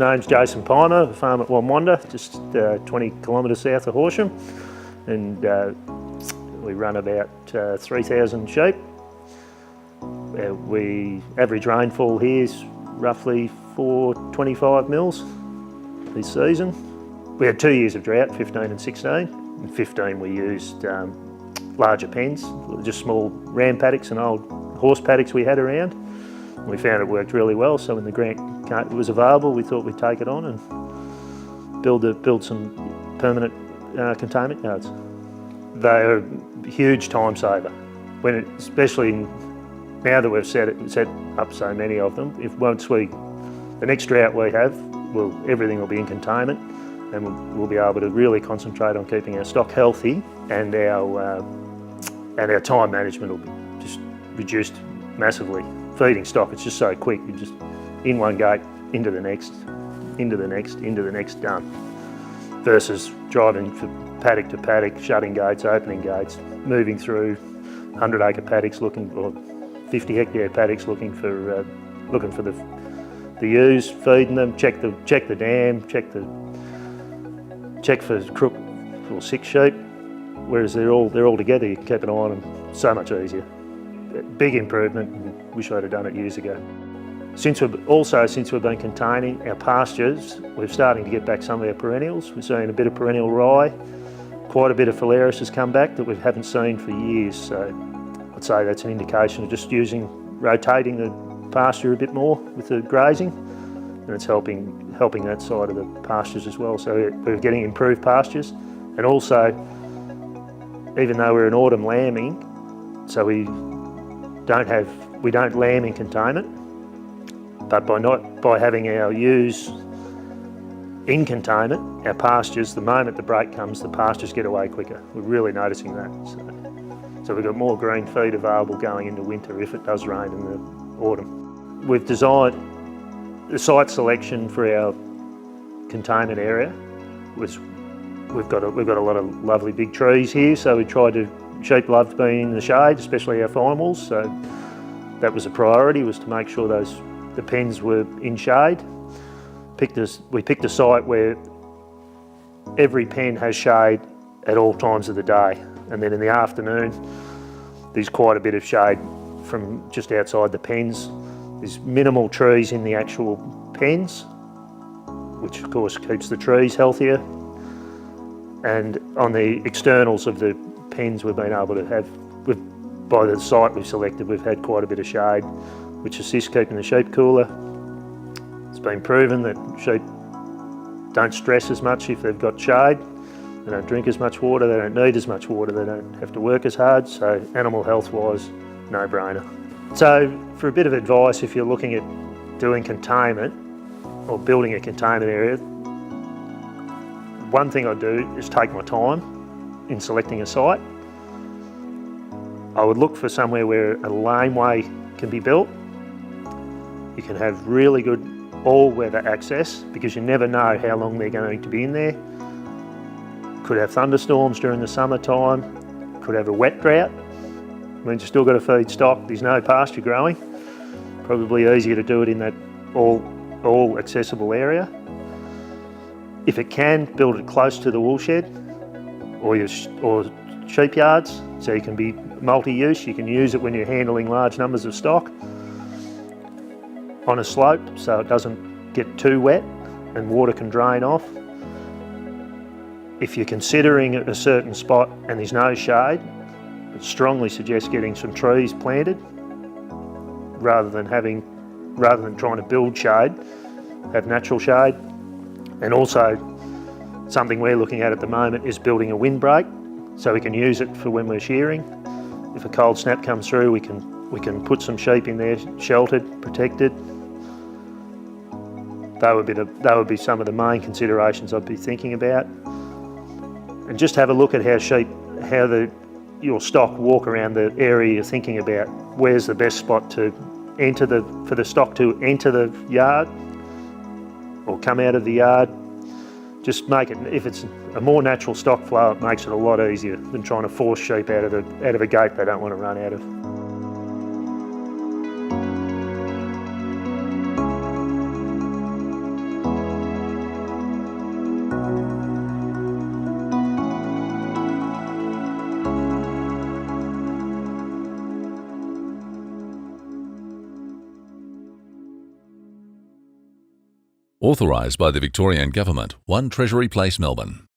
name's Jason Pymer, I farm at Wonwondah, just 20 kilometres south of Horsham, and we run about 3,000 sheep. Average rainfall here is roughly 425 mils this season. We had 2 years of drought, 15 and 16. In 15 we used larger pens, just small ram paddocks and old horse paddocks we had around. We found it worked really well, so when the grant was available we thought we'd take it on and build some permanent containment yards. They're a huge time saver, especially now that we've set up so many of them. The next drought we have, everything will be in containment, and we'll be able to really concentrate on keeping our stock healthy, and our time management will be just reduced massively. Feeding stock, it's just so quick. You just in one gate, into the next, into the next, into the next, done. Versus driving from paddock to paddock, shutting gates, opening gates, moving through 100-acre paddocks or 50-hectare paddocks looking for the ewes, feeding them, check the dam, check for crook or sick sheep. Whereas they're all together, you can keep an eye on them so much easier. Big improvement, and wish I'd have done it years ago. Since we've been containing our pastures, we're starting to get back some of our perennials. We're seeing a bit of perennial rye, quite a bit of phalaris has come back that we haven't seen for years. So I'd say that's an indication of just rotating the pasture a bit more with the grazing, and it's helping that side of the pastures as well. So we're getting improved pastures, and also, even though we're in autumn lambing, so we don't lamb in containment, but by having our ewes in containment, our pastures, the moment the break comes, the pastures get away quicker. We're really noticing that. So we've got more green feed available going into winter if it does rain in the autumn. We've designed the site selection for our containment area. We've got a lot of lovely big trees here, so sheep loved being in the shade, especially our finals, so that was a priority, was to make sure the pens were in shade. We picked a site where every pen has shade at all times of the day, and then in the afternoon there's quite a bit of shade from just outside the pens. There's minimal trees in the actual pens, which of course keeps the trees healthier, and on the externals of the pens we've been able to have, by the site we've selected, we've had quite a bit of shade, which assists keeping the sheep cooler. It's been proven that sheep don't stress as much if they've got shade. They don't drink as much water, they don't need as much water, they don't have to work as hard, so animal health-wise, no-brainer. So for a bit of advice, if you're looking at doing containment or building a containment area, one thing I do is take my time in selecting a site. I would look for somewhere where a laneway can be built. You can have really good all-weather access, because you never know how long they're going to be in there. Could have thunderstorms during the summertime, could have a wet drought, means you've still got to feed stock, there's no pasture growing. Probably easier to do it in that all accessible area. If it can, build it close to the wool shed or sheep yards, so you can be multi-use. You can use it when you're handling large numbers of stock. On a slope, so it doesn't get too wet and water can drain off. If you're considering a certain spot and there's no shade, I'd strongly suggest getting some trees planted rather than trying to build shade, have natural shade. And also, something we're looking at the moment is building a windbreak, so we can use it for when we're shearing. If a cold snap comes through, we can put some sheep in there, sheltered, protected. That would be some of the main considerations I'd be thinking about. And just have a look at how your stock walk around the area you're thinking about. Where's the best spot for the stock to enter the yard or come out of the yard. Just make it, if it's a more natural stock flow, it makes it a lot easier than trying to force sheep out of a gate they don't want to run out of. Authorised by the Victorian Government, 1 Treasury Place, Melbourne.